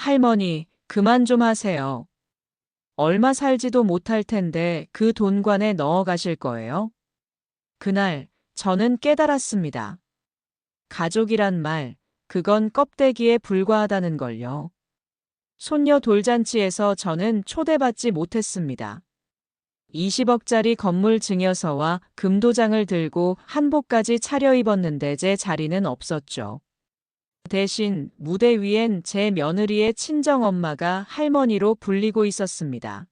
할머니, 그만 좀 하세요. 얼마 살지도 못할 텐데 그 돈관에 넣어 가실 거예요? 그날 저는 깨달았습니다. 가족이란 말, 그건 껍데기에 불과하다는 걸요. 손녀 돌잔치에서 저는 초대받지 못했습니다. 20억짜리 건물 증여서와 금도장을 들고 한복까지 차려입었는데 제 자리는 없었죠. 대신 무대 위엔 제 며느리의 친정엄마가 할머니로 불리고 있었습니다.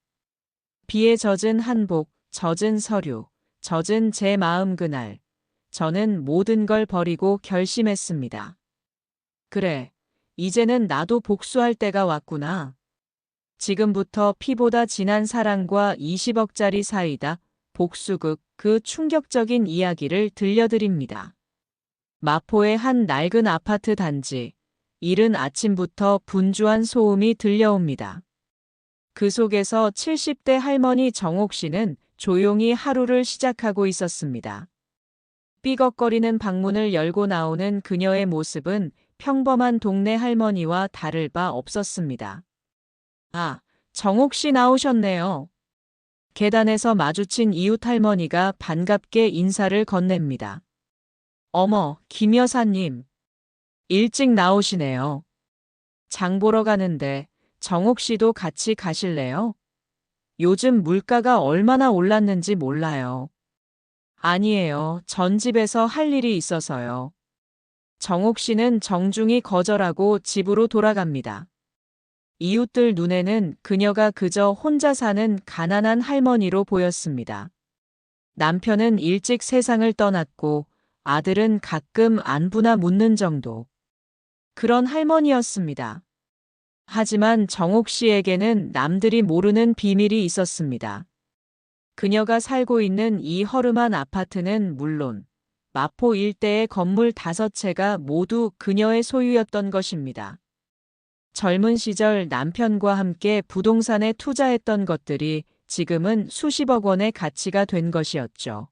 비에 젖은 한복, 젖은 서류, 젖은 제 마음 그날, 저는 모든 걸 버리고 결심했습니다. 그래, 이제는 나도 복수할 때가 왔구나. 지금부터 피보다 진한 사랑과 20억짜리 사이다. 복수극 그 충격적인 이야기를 들려드립니다. 마포의 한 낡은 아파트 단지. 이른 아침부터 분주한 소음이 들려옵니다. 그 속에서 70대 할머니 정옥 씨는 조용히 하루를 시작하고 있었습니다. 삐걱거리는 방문을 열고 나오는 그녀의 모습은 평범한 동네 할머니와 다를 바 없었습니다. 아, 정옥 씨 나오셨네요. 계단에서 마주친 이웃 할머니가 반갑게 인사를 건넵니다. 어머, 김 여사님. 일찍 나오시네요. 장 보러 가는데 정옥 씨도 같이 가실래요? 요즘 물가가 얼마나 올랐는지 몰라요. 아니에요. 전 집에서 할 일이 있어서요. 정옥 씨는 정중히 거절하고 집으로 돌아갑니다. 이웃들 눈에는 그녀가 그저 혼자 사는 가난한 할머니로 보였습니다. 남편은 일찍 세상을 떠났고 아들은 가끔 안부나 묻는 정도. 그런 할머니였습니다. 하지만 정옥 씨에게는 남들이 모르는 비밀이 있었습니다. 그녀가 살고 있는 이 허름한 아파트는 물론 마포 일대의 건물 5채가 모두 그녀의 소유였던 것입니다. 젊은 시절 남편과 함께 부동산에 투자했던 것들이 지금은 수십억 원의 가치가 된 것이었죠.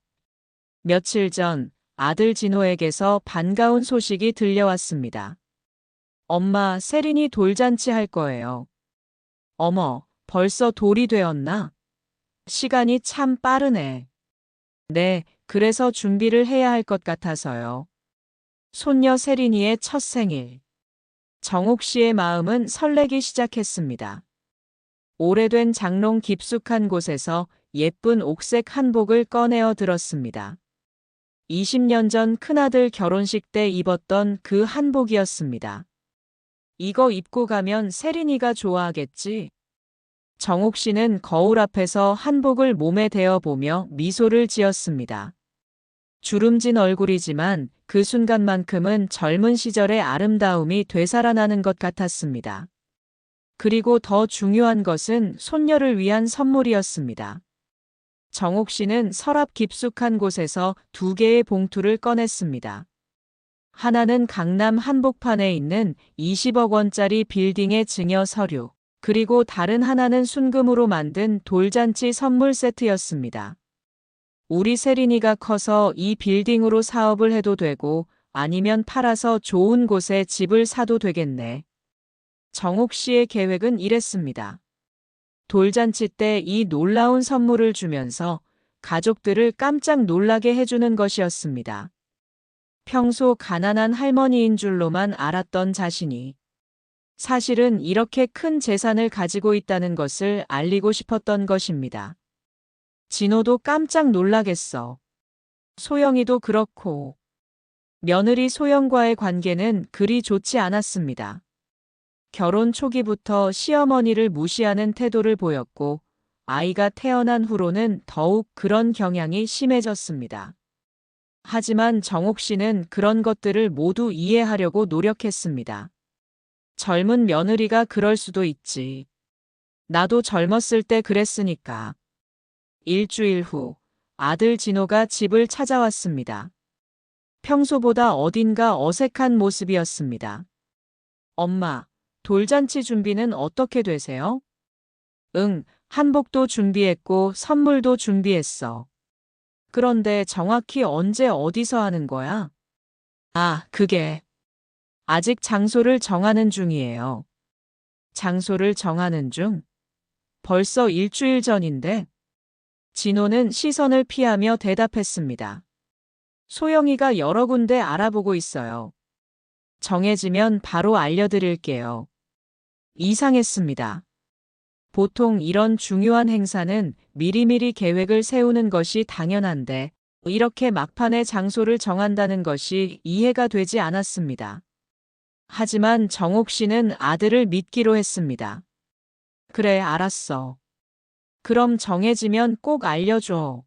며칠 전 아들 진호에게서 반가운 소식이 들려왔습니다. 엄마, 세린이 돌잔치 할 거예요. 어머, 벌써 돌이 되었나? 시간이 참 빠르네. 네, 그래서 준비를 해야 할 것 같아서요. 손녀 세린이의 첫 생일. 정옥 씨의 마음은 설레기 시작했습니다. 오래된 장롱 깊숙한 곳에서 예쁜 옥색 한복을 꺼내어 들었습니다. 20년 전 큰아들 결혼식 때 입었던 그 한복이었습니다. 이거 입고 가면 세린이가 좋아하겠지? 정옥 씨는 거울 앞에서 한복을 몸에 대어 보며 미소를 지었습니다. 주름진 얼굴이지만 그 순간만큼은 젊은 시절의 아름다움이 되살아나는 것 같았습니다. 그리고 더 중요한 것은 손녀를 위한 선물이었습니다. 정옥 씨는 서랍 깊숙한 곳에서 2개의 봉투를 꺼냈습니다. 하나는 강남 한복판에 있는 20억 원짜리 빌딩의 증여 서류, 그리고 다른 하나는 순금으로 만든 돌잔치 선물 세트였습니다. 우리 세린이가 커서 이 빌딩으로 사업을 해도 되고 아니면 팔아서 좋은 곳에 집을 사도 되겠네. 정옥 씨의 계획은 이랬습니다. 돌잔치 때 이 놀라운 선물을 주면서 가족들을 깜짝 놀라게 해주는 것이었습니다. 평소 가난한 할머니인 줄로만 알았던 자신이 사실은 이렇게 큰 재산을 가지고 있다는 것을 알리고 싶었던 것입니다. 진호도 깜짝 놀라겠어. 소영이도 그렇고. 며느리 소영과의 관계는 그리 좋지 않았습니다. 결혼 초기부터 시어머니를 무시하는 태도를 보였고 아이가 태어난 후로는 더욱 그런 경향이 심해졌습니다. 하지만 정옥 씨는 그런 것들을 모두 이해하려고 노력했습니다. 젊은 며느리가 그럴 수도 있지. 나도 젊었을 때 그랬으니까. 일주일 후 아들 진호가 집을 찾아왔습니다. 평소보다 어딘가 어색한 모습이었습니다. 엄마, 돌잔치 준비는 어떻게 되세요? 응, 한복도 준비했고 선물도 준비했어. 그런데 정확히 언제 어디서 하는 거야? 아, 그게 아직 장소를 정하는 중이에요. 장소를 정하는 중. 벌써 일주일 전인데. 진호는 시선을 피하며 대답했습니다. 소영이가 여러 군데 알아보고 있어요. 정해지면 바로 알려드릴게요. 이상했습니다. 보통 이런 중요한 행사는 미리미리 계획을 세우는 것이 당연한데 이렇게 막판에 장소를 정한다는 것이 이해가 되지 않았습니다. 하지만 정옥 씨는 아들을 믿기로 했습니다. 그래, 알았어. 그럼 정해지면 꼭 알려줘.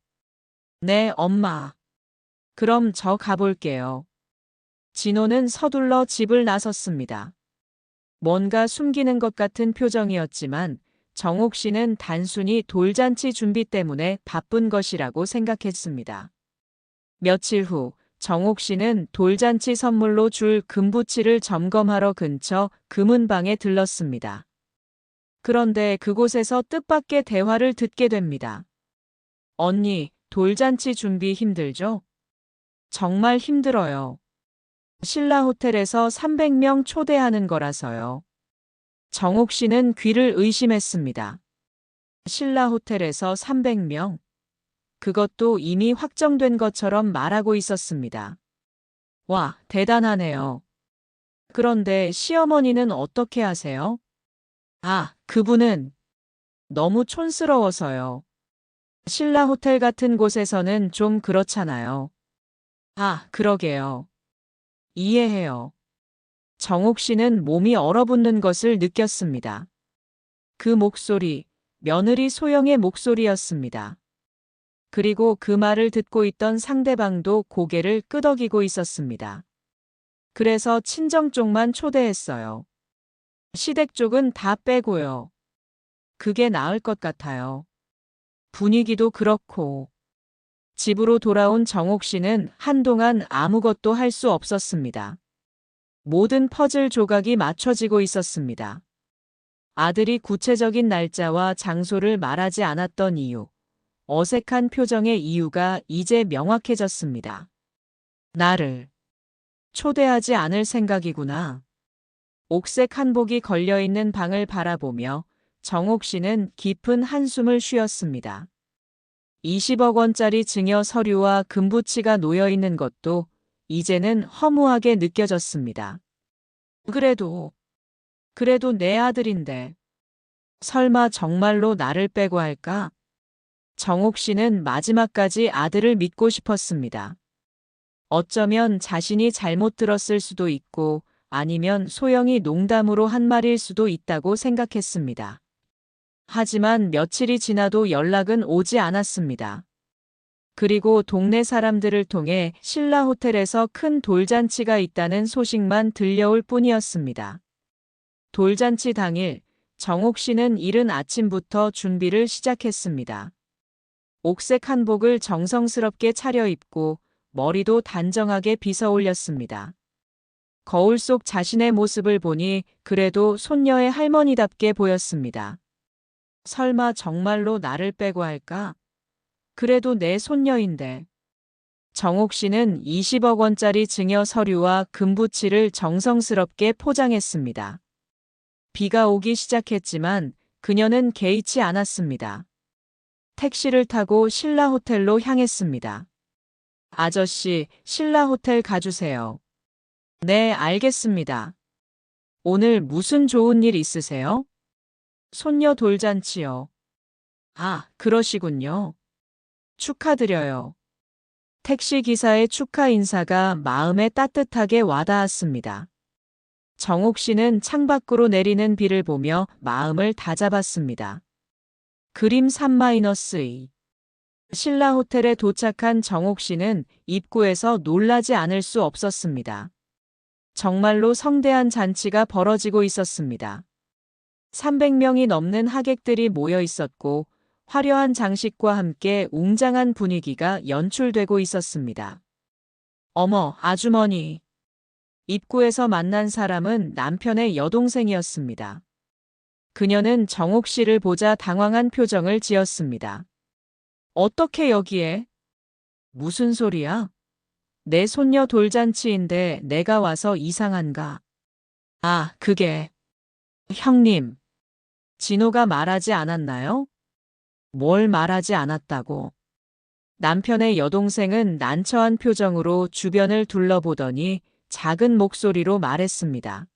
네, 엄마. 그럼 저 가볼게요. 진호는 서둘러 집을 나섰습니다. 뭔가 숨기는 것 같은 표정이었지만 정옥 씨는 단순히 돌잔치 준비 때문에 바쁜 것이라고 생각했습니다. 며칠 후 정옥 씨는 돌잔치 선물로 줄 금부치를 점검하러 근처 금은방에 들렀습니다. 그런데 그곳에서 뜻밖의 대화를 듣게 됩니다. 언니, 돌잔치 준비 힘들죠? 정말 힘들어요. 신라 호텔에서 300명 초대하는 거라서요. 정옥 씨는 귀를 의심했습니다. 신라 호텔에서 300명? 그것도 이미 확정된 것처럼 말하고 있었습니다. 와, 대단하네요. 그런데 시어머니는 어떻게 하세요? 아, 그분은 너무 촌스러워서요. 신라 호텔 같은 곳에서는 좀 그렇잖아요. 아, 그러게요. 이해해요. 정옥 씨는 몸이 얼어붙는 것을 느꼈습니다. 그 목소리, 며느리 소영의 목소리였습니다. 그리고 그 말을 듣고 있던 상대방도 고개를 끄덕이고 있었습니다. 그래서 친정 쪽만 초대했어요. 시댁 쪽은 다 빼고요. 그게 나을 것 같아요. 분위기도 그렇고. 집으로 돌아온 정옥 씨는 한동안 아무것도 할 수 없었습니다. 모든 퍼즐 조각이 맞춰지고 있었습니다. 아들이 구체적인 날짜와 장소를 말하지 않았던 이유, 어색한 표정의 이유가 이제 명확해졌습니다. 나를 초대하지 않을 생각이구나. 옥색 한복이 걸려있는 방을 바라보며 정옥 씨는 깊은 한숨을 쉬었습니다. 20억 원짜리 증여 서류와 금부치가 놓여 있는 것도 이제는 허무하게 느껴졌습니다. 그래도 내 아들인데. 설마 정말로 나를 빼고 할까? 정옥 씨는 마지막까지 아들을 믿고 싶었습니다. 어쩌면 자신이 잘못 들었을 수도 있고 아니면 소영이 농담으로 한 말일 수도 있다고 생각했습니다. 하지만 며칠이 지나도 연락은 오지 않았습니다. 그리고 동네 사람들을 통해 신라 호텔에서 큰 돌잔치가 있다는 소식만 들려올 뿐이었습니다. 돌잔치 당일 정옥 씨는 이른 아침부터 준비를 시작했습니다. 옥색 한복을 정성스럽게 차려입고 머리도 단정하게 빗어 올렸습니다. 거울 속 자신의 모습을 보니 그래도 손녀의 할머니답게 보였습니다. 설마 정말로 나를 빼고 할까? 그래도 내 손녀인데. 정옥 씨는 20억 원짜리 증여 서류와 금부치를 정성스럽게 포장했습니다. 비가 오기 시작했지만 그녀는 개의치 않았습니다. 택시를 타고 신라 호텔로 향했습니다. 아저씨, 신라 호텔 가주세요. 네, 알겠습니다. 오늘 무슨 좋은 일 있으세요? 손녀 돌잔치요. 아, 그러시군요. 축하드려요. 택시 기사의 축하 인사가 마음에 따뜻하게 와닿았습니다. 정옥 씨는 창밖으로 내리는 비를 보며 마음을 다잡았습니다. 그림 3-2. 신라 호텔에 도착한 정옥 씨는 입구에서 놀라지 않을 수 없었습니다. 정말로 성대한 잔치가 벌어지고 있었습니다. 300명이 넘는 하객들이 모여 있었고 화려한 장식과 함께 웅장한 분위기가 연출되고 있었습니다. 어머, 아주머니. 입구에서 만난 사람은 남편의 여동생이었습니다. 그녀는 정옥 씨를 보자 당황한 표정을 지었습니다. 어떻게 여기에? 무슨 소리야? 내 손녀 돌잔치인데 내가 와서 이상한가? 아, 그게. 형님, 진호가 말하지 않았나요? 뭘 말하지 않았다고. 남편의 여동생은 난처한 표정으로 주변을 둘러보더니 작은 목소리로 말했습니다.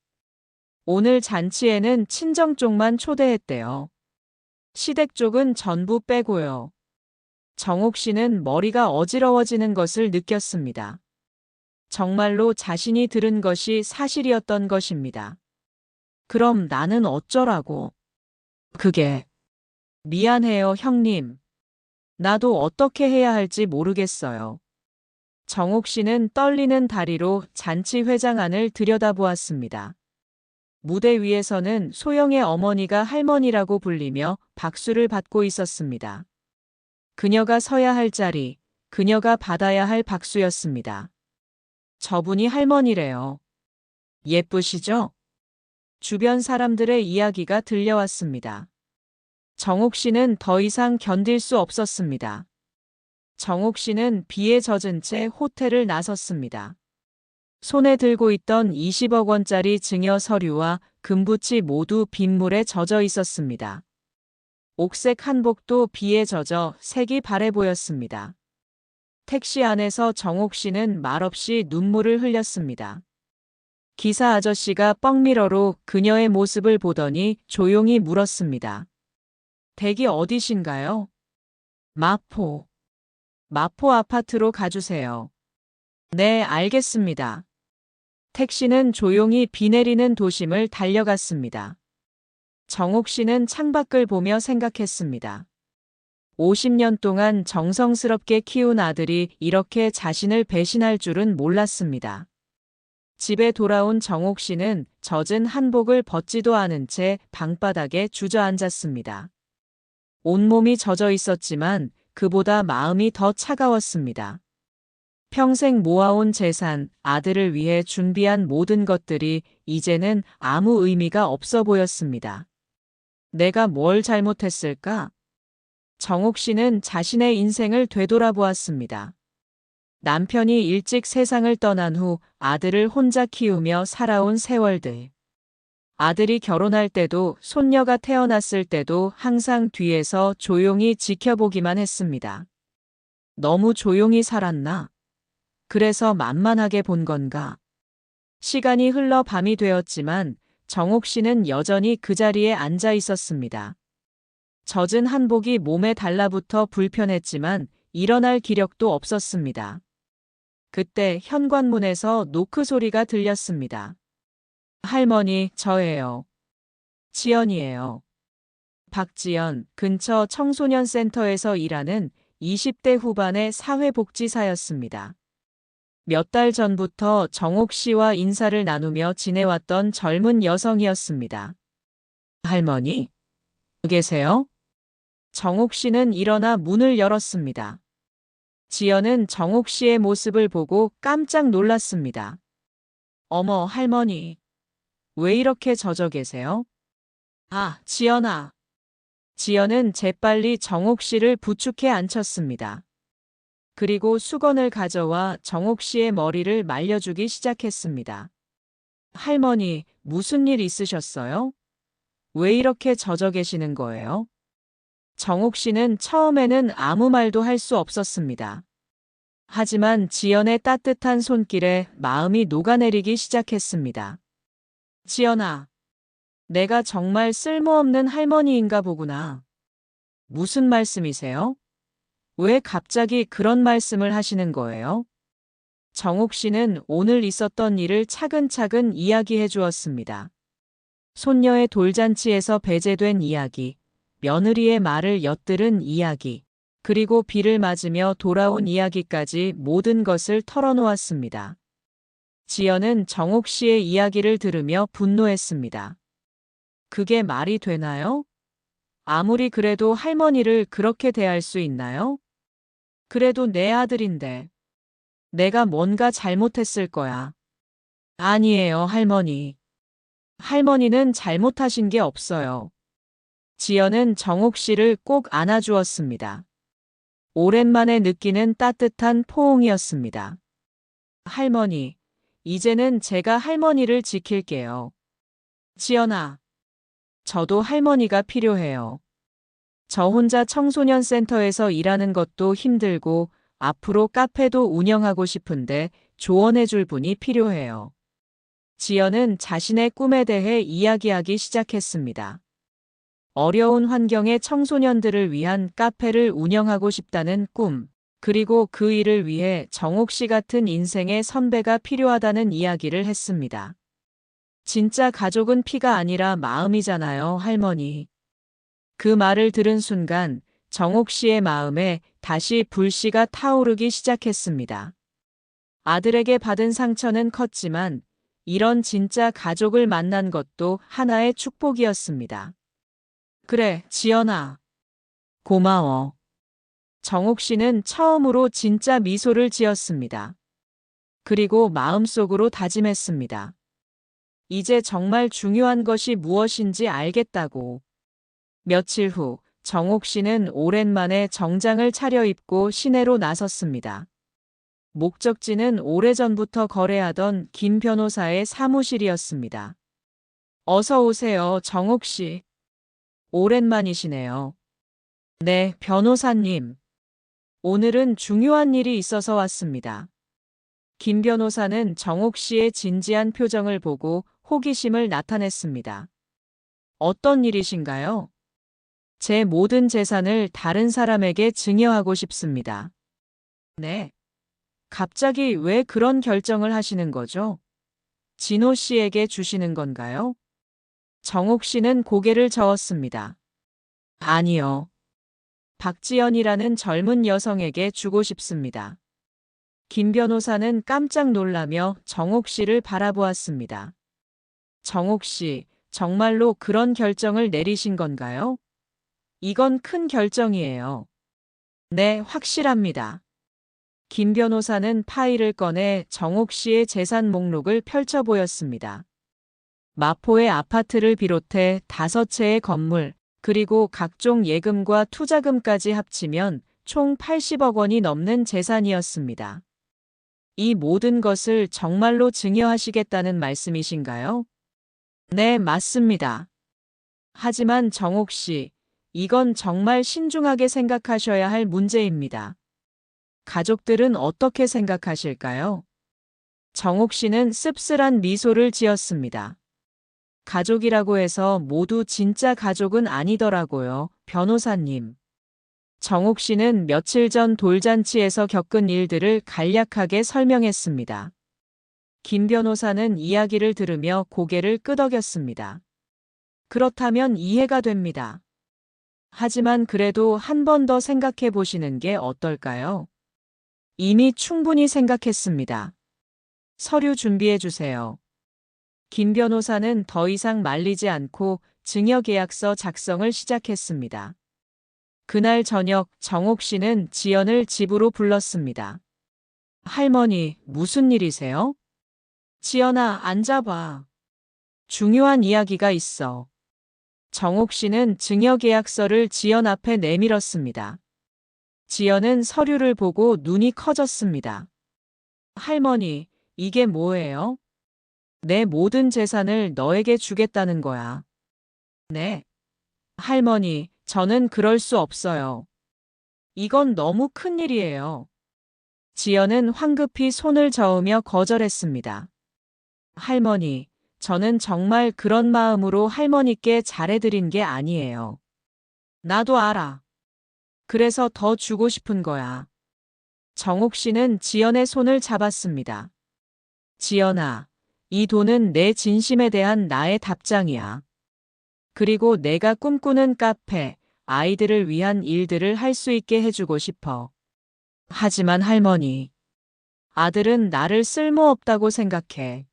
오늘 잔치에는 친정 쪽만 초대했대요. 시댁 쪽은 전부 빼고요. 정옥 씨는 머리가 어지러워지는 것을 느꼈습니다. 정말로 자신이 들은 것이 사실이었던 것입니다. 그럼 나는 어쩌라고? 그게 미안해요, 형님. 나도 어떻게 해야 할지 모르겠어요. 정옥 씨는 떨리는 다리로 잔치 회장 안을 들여다보았습니다. 무대 위에서는 소영의 어머니가 할머니라고 불리며 박수를 받고 있었습니다. 그녀가 서야 할 자리, 그녀가 받아야 할 박수였습니다. 저분이 할머니래요. 예쁘시죠? 주변 사람들의 이야기가 들려왔습니다. 정옥 씨는 더 이상 견딜 수 없었습니다. 정옥 씨는 비에 젖은 채 호텔을 나섰습니다. 손에 들고 있던 20억 원짜리 증여 서류와 금부치 모두 빗물에 젖어 있었습니다. 옥색 한복도 비에 젖어 색이 바래 보였습니다. 택시 안에서 정옥 씨는 말없이 눈물을 흘렸습니다. 기사 아저씨가 뻥미러로 그녀의 모습을 보더니 조용히 물었습니다. 댁이 어디신가요? 마포. 마포 아파트로 가주세요. 네, 알겠습니다. 택시는 조용히 비 내리는 도심을 달려갔습니다. 정옥 씨는 창밖을 보며 생각했습니다. 50년 동안 정성스럽게 키운 아들이 이렇게 자신을 배신할 줄은 몰랐습니다. 집에 돌아온 정옥 씨는 젖은 한복을 벗지도 않은 채 방바닥에 주저앉았습니다. 온몸이 젖어 있었지만 그보다 마음이 더 차가웠습니다. 평생 모아온 재산, 아들을 위해 준비한 모든 것들이 이제는 아무 의미가 없어 보였습니다. 내가 뭘 잘못했을까? 정옥 씨는 자신의 인생을 되돌아보았습니다. 남편이 일찍 세상을 떠난 후 아들을 혼자 키우며 살아온 세월들. 아들이 결혼할 때도 손녀가 태어났을 때도 항상 뒤에서 조용히 지켜보기만 했습니다. 너무 조용히 살았나? 그래서 만만하게 본 건가? 시간이 흘러 밤이 되었지만 정옥 씨는 여전히 그 자리에 앉아 있었습니다. 젖은 한복이 몸에 달라붙어 불편했지만 일어날 기력도 없었습니다. 그때 현관문에서 노크 소리가 들렸습니다. 할머니, 저예요. 지연이에요. 박지연, 근처 청소년 센터에서 일하는 20대 후반의 사회복지사였습니다. 몇 달 전부터 정옥 씨와 인사를 나누며 지내왔던 젊은 여성이었습니다. 할머니, 계세요? 정옥 씨는 일어나 문을 열었습니다. 지연은 정옥 씨의 모습을 보고 깜짝 놀랐습니다. 어머, 할머니. 왜 이렇게 젖어 계세요? 아, 지연아. 지연은 재빨리 정옥 씨를 부축해 앉혔습니다. 그리고 수건을 가져와 정옥 씨의 머리를 말려주기 시작했습니다. 할머니, 무슨 일 있으셨어요? 왜 이렇게 젖어 계시는 거예요? 정옥 씨는 처음에는 아무 말도 할 수 없었습니다. 하지만 지연의 따뜻한 손길에 마음이 녹아내리기 시작했습니다. 지연아, 내가 정말 쓸모없는 할머니인가 보구나. 무슨 말씀이세요? 왜 갑자기 그런 말씀을 하시는 거예요? 정옥 씨는 오늘 있었던 일을 차근차근 이야기해 주었습니다. 손녀의 돌잔치에서 배제된 이야기, 며느리의 말을 엿들은 이야기, 그리고 비를 맞으며 돌아온 이야기까지 모든 것을 털어놓았습니다. 지연은 정옥 씨의 이야기를 들으며 분노했습니다. 그게 말이 되나요? 아무리 그래도 할머니를 그렇게 대할 수 있나요? 그래도 내 아들인데. 내가 뭔가 잘못했을 거야. 아니에요, 할머니. 할머니는 잘못하신 게 없어요. 지연은 정옥 씨를 꼭 안아주었습니다. 오랜만에 느끼는 따뜻한 포옹이었습니다. 할머니, 이제는 제가 할머니를 지킬게요. 지연아, 저도 할머니가 필요해요. 저 혼자 청소년 센터에서 일하는 것도 힘들고 앞으로 카페도 운영하고 싶은데 조언해 줄 분이 필요해요. 지연은 자신의 꿈에 대해 이야기하기 시작했습니다. 어려운 환경의 청소년들을 위한 카페를 운영하고 싶다는 꿈, 그리고 그 일을 위해 정옥 씨 같은 인생의 선배가 필요하다는 이야기를 했습니다. 진짜 가족은 피가 아니라 마음이잖아요, 할머니. 그 말을 들은 순간 정옥 씨의 마음에 다시 불씨가 타오르기 시작했습니다. 아들에게 받은 상처는 컸지만 이런 진짜 가족을 만난 것도 하나의 축복이었습니다. 그래, 지연아. 고마워. 정옥 씨는 처음으로 진짜 미소를 지었습니다. 그리고 마음속으로 다짐했습니다. 이제 정말 중요한 것이 무엇인지 알겠다고. 며칠 후, 정옥 씨는 오랜만에 정장을 차려입고 시내로 나섰습니다. 목적지는 오래전부터 거래하던 김 변호사의 사무실이었습니다. 어서 오세요, 정옥 씨. 오랜만이시네요. 네, 변호사님. 오늘은 중요한 일이 있어서 왔습니다. 김 변호사는 정옥 씨의 진지한 표정을 보고 호기심을 나타냈습니다. 어떤 일이신가요? 제 모든 재산을 다른 사람에게 증여하고 싶습니다. 네. 갑자기 왜 그런 결정을 하시는 거죠? 진호 씨에게 주시는 건가요? 정옥 씨는 고개를 저었습니다. 아니요. 박지연이라는 젊은 여성에게 주고 싶습니다. 김 변호사는 깜짝 놀라며 정옥 씨를 바라보았습니다. 정옥 씨, 정말로 그런 결정을 내리신 건가요? 이건 큰 결정이에요. 네, 확실합니다. 김 변호사는 파일을 꺼내 정옥 씨의 재산 목록을 펼쳐 보였습니다. 마포의 아파트를 비롯해 5채의 건물, 그리고 각종 예금과 투자금까지 합치면 총 80억 원이 넘는 재산이었습니다. 이 모든 것을 정말로 증여하시겠다는 말씀이신가요? 네, 맞습니다. 하지만 정옥 씨, 이건 정말 신중하게 생각하셔야 할 문제입니다. 가족들은 어떻게 생각하실까요? 정옥 씨는 씁쓸한 미소를 지었습니다. 가족이라고 해서 모두 진짜 가족은 아니더라고요, 변호사님. 정옥 씨는 며칠 전 돌잔치에서 겪은 일들을 간략하게 설명했습니다. 김 변호사는 이야기를 들으며 고개를 끄덕였습니다. 그렇다면 이해가 됩니다. 하지만 그래도 한 번 더 생각해 보시는 게 어떨까요? 이미 충분히 생각했습니다. 서류 준비해 주세요. 김 변호사는 더 이상 말리지 않고 증여계약서 작성을 시작했습니다. 그날 저녁 정옥 씨는 지연을 집으로 불렀습니다. 할머니, 무슨 일이세요? 지연아, 앉아봐. 중요한 이야기가 있어. 정옥 씨는 증여계약서를 지연 앞에 내밀었습니다. 지연은 서류를 보고 눈이 커졌습니다. 할머니, 이게 뭐예요? 내 모든 재산을 너에게 주겠다는 거야. 네. 할머니, 저는 그럴 수 없어요. 이건 너무 큰 일이에요. 지연은 황급히 손을 저으며 거절했습니다. 할머니, 저는 정말 그런 마음으로 할머니께 잘해드린 게 아니에요. 나도 알아. 그래서 더 주고 싶은 거야. 정옥 씨는 지연의 손을 잡았습니다. 지연아, 이 돈은 내 진심에 대한 나의 답장이야. 그리고 내가 꿈꾸는 카페, 아이들을 위한 일들을 할 수 있게 해주고 싶어. 하지만 할머니, 아들은 나를 쓸모없다고 생각해.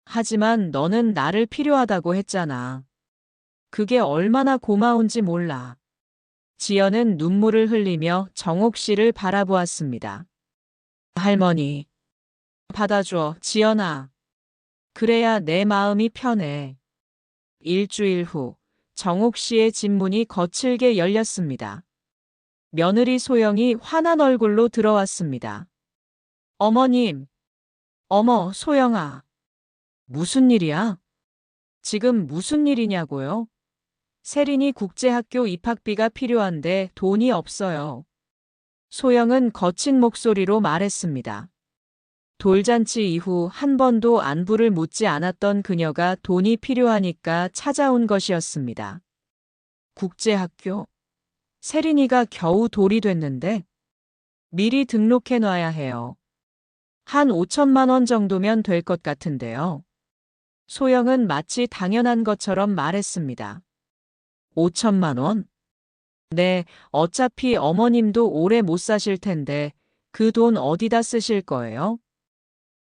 하지만 너는 나를 필요하다고 했잖아. 그게 얼마나 고마운지 몰라. 지연은 눈물을 흘리며 정옥 씨를 바라보았습니다. 할머니, 받아줘, 지연아. 그래야 내 마음이 편해. 일주일 후, 정옥 씨의 집 문이 거칠게 열렸습니다. 며느리 소영이 화난 얼굴로 들어왔습니다. 어머님, 어머, 소영아. 무슨 일이야? 지금 무슨 일이냐고요? 세린이 국제학교 입학비가 필요한데 돈이 없어요. 소영은 거친 목소리로 말했습니다. 돌잔치 이후 한 번도 안부를 묻지 않았던 그녀가 돈이 필요하니까 찾아온 것이었습니다. 국제학교. 세린이가 겨우 돌이 됐는데 미리 등록해 놔야 해요. 한 5천만 원 정도면 될 것 같은데요. 소영은 마치 당연한 것처럼 말했습니다. 5천만 원? 네, 어차피 어머님도 오래 못 사실 텐데 그 돈 어디다 쓰실 거예요?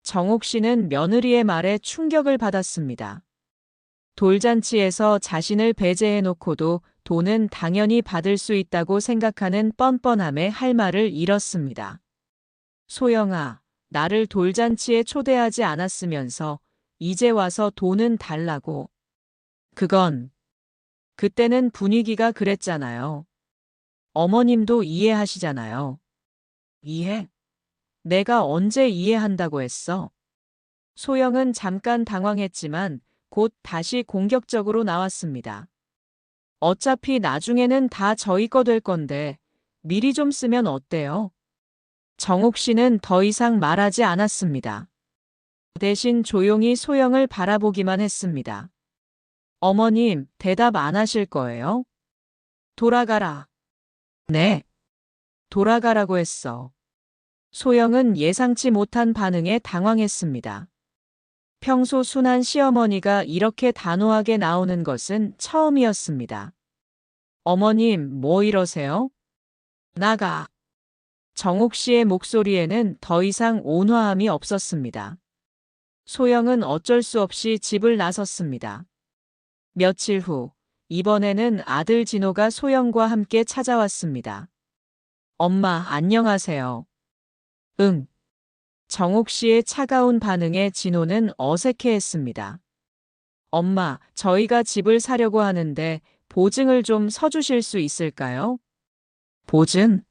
정옥 씨는 며느리의 말에 충격을 받았습니다. 돌잔치에서 자신을 배제해 놓고도 돈은 당연히 받을 수 있다고 생각하는 뻔뻔함에 할 말을 잃었습니다. 소영아, 나를 돌잔치에 초대하지 않았으면서 이제 와서 돈은 달라고. 그때는 분위기가 그랬잖아요. 어머님도 이해하시잖아요. 이해? 내가 언제 이해한다고 했어? 소영은 잠깐 당황했지만 곧 다시 공격적으로 나왔습니다. 어차피 나중에는 다 저희 거 될 건데 미리 좀 쓰면 어때요? 정옥 씨는 더 이상 말하지 않았습니다. 대신 조용히 소영을 바라보기만 했습니다. 어머님, 대답 안 하실 거예요? 돌아가라. 네. 돌아가라고 했어. 소영은 예상치 못한 반응에 당황했습니다. 평소 순한 시어머니가 이렇게 단호하게 나오는 것은 처음이었습니다. 어머님, 뭐 이러세요? 나가. 정옥 씨의 목소리에는 더 이상 온화함이 없었습니다. 소영은 어쩔 수 없이 집을 나섰습니다. 며칠 후, 이번에는 아들 진호가 소영과 함께 찾아왔습니다. 엄마, 안녕하세요. 응. 정옥 씨의 차가운 반응에 진호는 어색해했습니다. 엄마, 저희가 집을 사려고 하는데 보증을 좀 서주실 수 있을까요? 보증?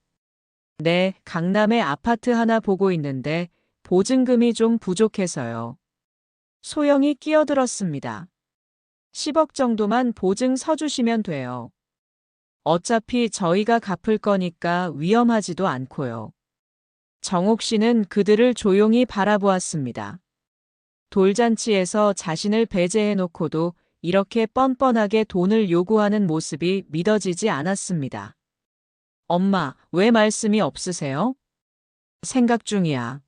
네, 강남에 아파트 하나 보고 있는데 보증금이 좀 부족해서요. 소영이 끼어들었습니다. 10억 정도만 보증 서주시면 돼요. 어차피 저희가 갚을 거니까 위험하지도 않고요. 정옥 씨는 그들을 조용히 바라보았습니다. 돌잔치에서 자신을 배제해 놓고도 이렇게 뻔뻔하게 돈을 요구하는 모습이 믿어지지 않았습니다. 엄마, 왜 말씀이 없으세요? 생각 중이야.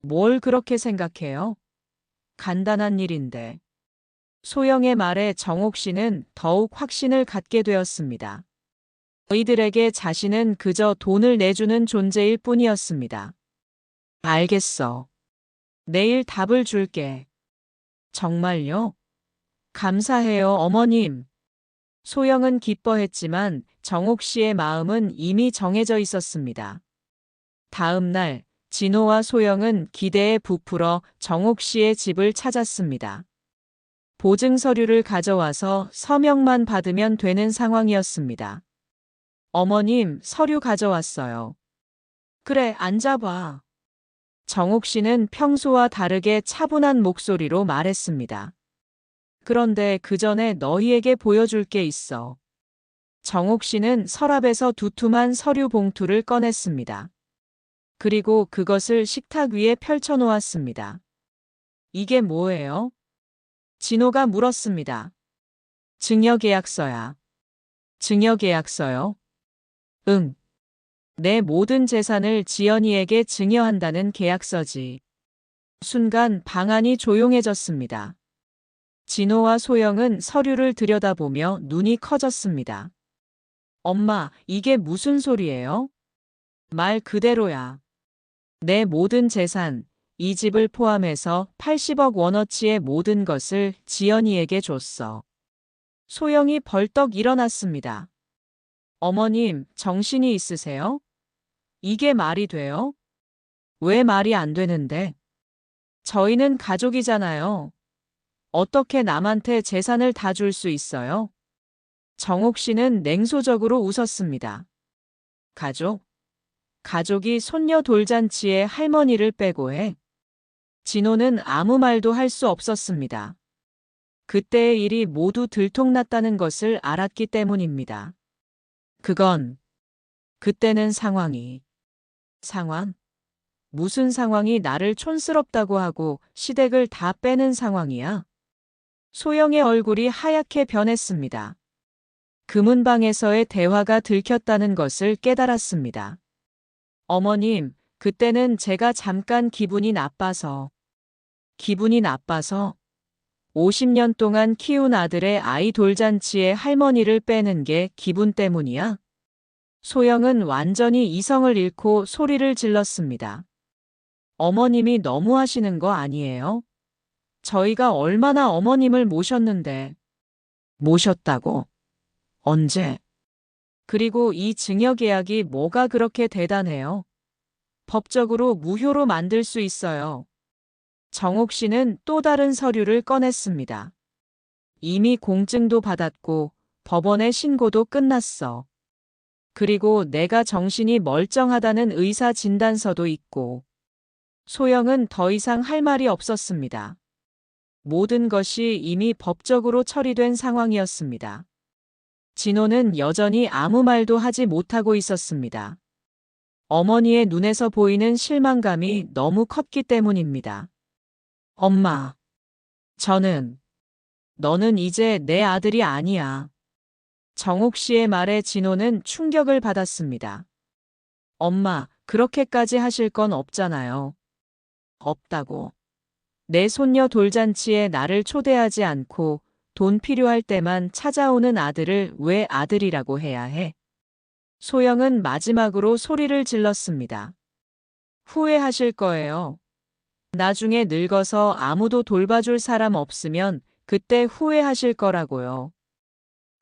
뭘 그렇게 생각해요? 간단한 일인데. 소영의 말에 정옥 씨는 더욱 확신을 갖게 되었습니다. 저희들에게 자신은 그저 돈을 내주는 존재일 뿐이었습니다. 알겠어. 내일 답을 줄게. 정말요? 감사해요, 어머님. 소영은 기뻐했지만 정옥 씨의 마음은 이미 정해져 있었습니다. 다음 날, 진호와 소영은 기대에 부풀어 정옥 씨의 집을 찾았습니다. 보증 서류를 가져와서 서명만 받으면 되는 상황이었습니다. 어머님, 서류 가져왔어요. 그래, 앉아봐. 정옥 씨는 평소와 다르게 차분한 목소리로 말했습니다. 그런데 그 전에 너희에게 보여줄 게 있어. 정옥 씨는 서랍에서 두툼한 서류 봉투를 꺼냈습니다. 그리고 그것을 식탁 위에 펼쳐놓았습니다. 이게 뭐예요? 진호가 물었습니다. 증여계약서야. 증여계약서요? 응. 내 모든 재산을 지연이에게 증여한다는 계약서지. 순간 방 안이 조용해졌습니다. 진호와 소영은 서류를 들여다보며 눈이 커졌습니다. 엄마, 이게 무슨 소리예요? 말 그대로야. 내 모든 재산, 이 집을 포함해서 80억 원어치의 모든 것을 지연이에게 줬어. 소영이 벌떡 일어났습니다. 어머님, 정신이 있으세요? 이게 말이 돼요? 왜 말이 안 되는데? 저희는 가족이잖아요. 어떻게 남한테 재산을 다 줄 수 있어요? 정옥 씨는 냉소적으로 웃었습니다. 가족? 가족이 손녀 돌잔치에 할머니를 빼고 해. 진호는 아무 말도 할 수 없었습니다. 그때의 일이 모두 들통났다는 것을 알았기 때문입니다. 그때는 상황? 무슨 상황이 나를 촌스럽다고 하고 시댁을 다 빼는 상황이야? 소영의 얼굴이 하얗게 변했습니다. 금은방에서의 대화가 들켰다는 것을 깨달았습니다. 어머님, 그때는 제가 잠깐 기분이 나빠서 50년 동안 키운 아들의 아이 돌잔치에 할머니를 빼는 게 기분 때문이야? 소영은 완전히 이성을 잃고 소리를 질렀습니다. 어머님이 너무하시는 거 아니에요? 저희가 얼마나 어머님을 모셨는데. 모셨다고? 언제? 그리고 이 증여계약이 뭐가 그렇게 대단해요? 법적으로 무효로 만들 수 있어요. 정옥 씨는 또 다른 서류를 꺼냈습니다. 이미 공증도 받았고 법원의 신고도 끝났어. 그리고 내가 정신이 멀쩡하다는 의사 진단서도 있고. 소영은 더 이상 할 말이 없었습니다. 모든 것이 이미 법적으로 처리된 상황이었습니다. 진호는 여전히 아무 말도 하지 못하고 있었습니다. 어머니의 눈에서 보이는 실망감이 너무 컸기 때문입니다. 엄마, 너는 이제 내 아들이 아니야. 정옥 씨의 말에 진호는 충격을 받았습니다. 엄마, 그렇게까지 하실 건 없잖아요. 없다고. 내 손녀 돌잔치에 나를 초대하지 않고 돈 필요할 때만 찾아오는 아들을 왜 아들이라고 해야 해? 소영은 마지막으로 소리를 질렀습니다. 후회하실 거예요. 나중에 늙어서 아무도 돌봐줄 사람 없으면 그때 후회하실 거라고요.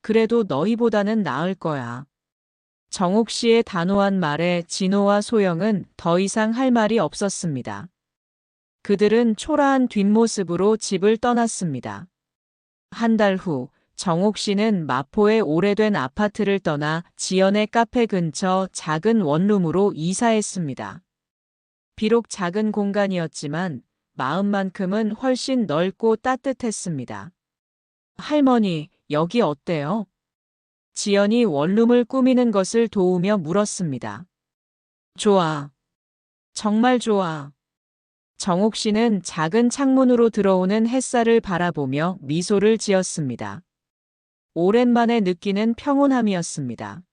그래도 너희보다는 나을 거야. 정옥 씨의 단호한 말에 진호와 소영은 더 이상 할 말이 없었습니다. 그들은 초라한 뒷모습으로 집을 떠났습니다. 한 달 후, 정옥 씨는 마포의 오래된 아파트를 떠나 지연의 카페 근처 작은 원룸으로 이사했습니다. 비록 작은 공간이었지만 마음만큼은 훨씬 넓고 따뜻했습니다. 할머니, 여기 어때요? 지연이 원룸을 꾸미는 것을 도우며 물었습니다. 좋아. 정말 좋아. 정옥 씨는 작은 창문으로 들어오는 햇살을 바라보며 미소를 지었습니다. 오랜만에 느끼는 평온함이었습니다.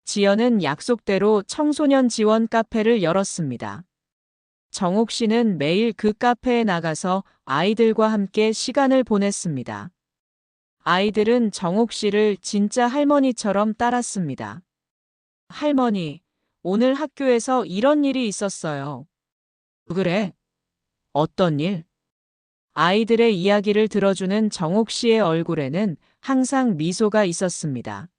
지연은 약속대로 청소년 지원 카페를 열었습니다. 정옥 씨는 매일 그 카페에 나가서 아이들과 함께 시간을 보냈습니다. 아이들은 정옥 씨를 진짜 할머니처럼 따랐습니다. 할머니, 오늘 학교에서 이런 일이 있었어요. 그래? 어떤 일? 아이들의 이야기를 들어주는 정옥 씨의 얼굴에는 항상 미소가 있었습니다.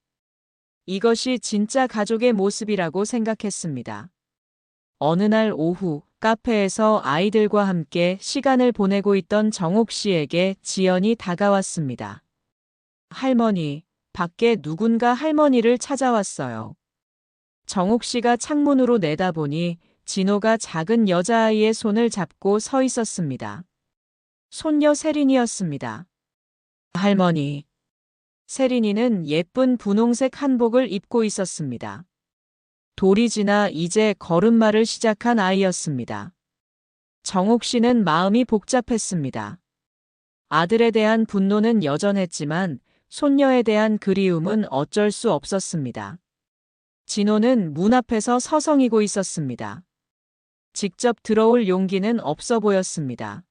이것이 진짜 가족의 모습이라고 생각했습니다. 어느 날 오후 카페에서 아이들과 함께 시간을 보내고 있던 정옥 씨에게 지연이 다가왔습니다. 할머니, 밖에 누군가 할머니를 찾아왔어요. 정옥 씨가 창문으로 내다보니 진호가 작은 여자아이의 손을 잡고 서 있었습니다. 손녀 세린이였습니다. 할머니. 세린이는 예쁜 분홍색 한복을 입고 있었습니다. 돌이 지나 이제 걸음마를 시작한 아이였습니다. 정옥 씨는 마음이 복잡했습니다. 아들에 대한 분노는 여전했지만 손녀에 대한 그리움은 어쩔 수 없었습니다. 진호는 문 앞에서 서성이고 있었습니다. 직접 들어올 용기는 없어 보였습니다.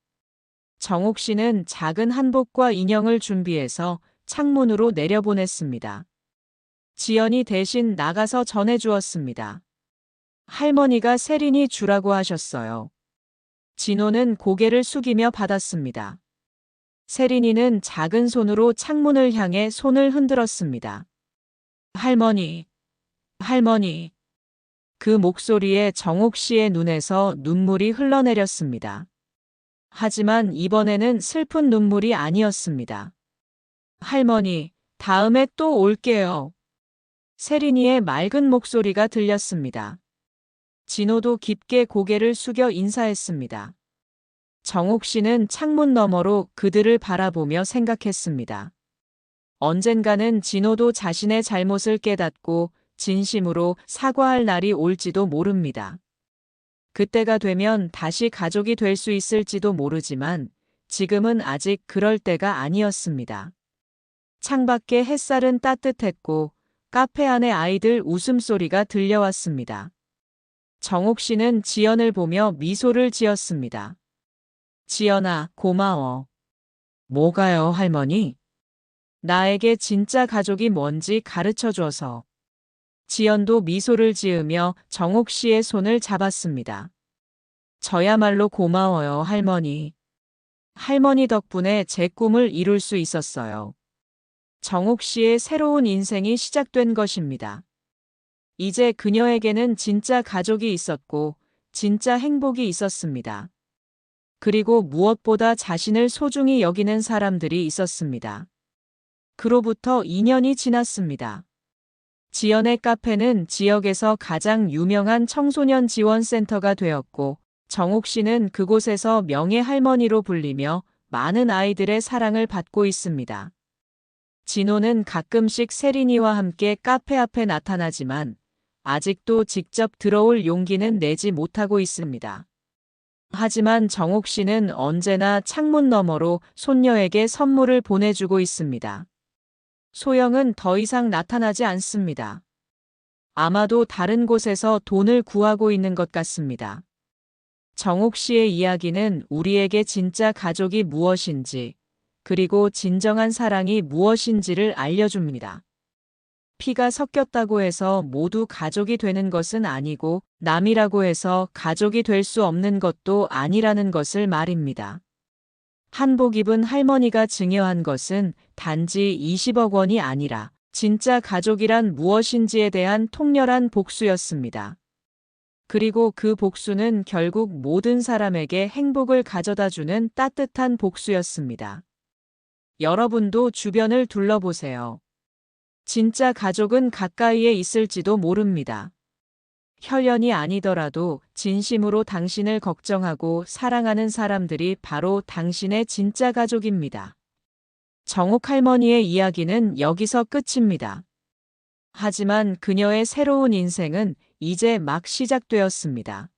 정옥 씨는 작은 한복과 인형을 준비해서 창문으로 내려보냈습니다. 지연이 대신 나가서 전해주었습니다. 할머니가 세린이 주라고 하셨어요. 진호는 고개를 숙이며 받았습니다. 세린이는 작은 손으로 창문을 향해 손을 흔들었습니다. 할머니, 할머니. 그 목소리에 정옥 씨의 눈에서 눈물이 흘러내렸습니다. 하지만 이번에는 슬픈 눈물이 아니었습니다. 할머니, 다음에 또 올게요. 세린이의 맑은 목소리가 들렸습니다. 진호도 깊게 고개를 숙여 인사했습니다. 정옥 씨는 창문 너머로 그들을 바라보며 생각했습니다. 언젠가는 진호도 자신의 잘못을 깨닫고 진심으로 사과할 날이 올지도 모릅니다. 그때가 되면 다시 가족이 될 수 있을지도 모르지만 지금은 아직 그럴 때가 아니었습니다. 창밖에 햇살은 따뜻했고 카페 안에 아이들 웃음소리가 들려왔습니다. 정옥 씨는 지연을 보며 미소를 지었습니다. 지연아, 고마워. 뭐가요, 할머니? 나에게 진짜 가족이 뭔지 가르쳐줘서. 지연도 미소를 지으며 정옥 씨의 손을 잡았습니다. 저야말로 고마워요, 할머니. 할머니 덕분에 제 꿈을 이룰 수 있었어요. 정옥 씨의 새로운 인생이 시작된 것입니다. 이제 그녀에게는 진짜 가족이 있었고, 진짜 행복이 있었습니다. 그리고 무엇보다 자신을 소중히 여기는 사람들이 있었습니다. 그로부터 2년이 지났습니다. 지연의 카페는 지역에서 가장 유명한 청소년 지원센터가 되었고, 정옥 씨는 그곳에서 명예 할머니로 불리며 많은 아이들의 사랑을 받고 있습니다. 진호는 가끔씩 세린이와 함께 카페 앞에 나타나지만 아직도 직접 들어올 용기는 내지 못하고 있습니다. 하지만 정옥 씨는 언제나 창문 너머로 손녀에게 선물을 보내주고 있습니다. 소영은 더 이상 나타나지 않습니다. 아마도 다른 곳에서 돈을 구하고 있는 것 같습니다. 정옥 씨의 이야기는 우리에게 진짜 가족이 무엇인지, 그리고 진정한 사랑이 무엇인지를 알려줍니다. 피가 섞였다고 해서 모두 가족이 되는 것은 아니고, 남이라고 해서 가족이 될 수 없는 것도 아니라는 것을 말입니다. 한복 입은 할머니가 증여한 것은 단지 20억 원이 아니라 진짜 가족이란 무엇인지에 대한 통렬한 복수였습니다. 그리고 그 복수는 결국 모든 사람에게 행복을 가져다주는 따뜻한 복수였습니다. 여러분도 주변을 둘러보세요. 진짜 가족은 가까이에 있을지도 모릅니다. 혈연이 아니더라도 진심으로 당신을 걱정하고 사랑하는 사람들이 바로 당신의 진짜 가족입니다. 정옥 할머니의 이야기는 여기서 끝입니다. 하지만 그녀의 새로운 인생은 이제 막 시작되었습니다.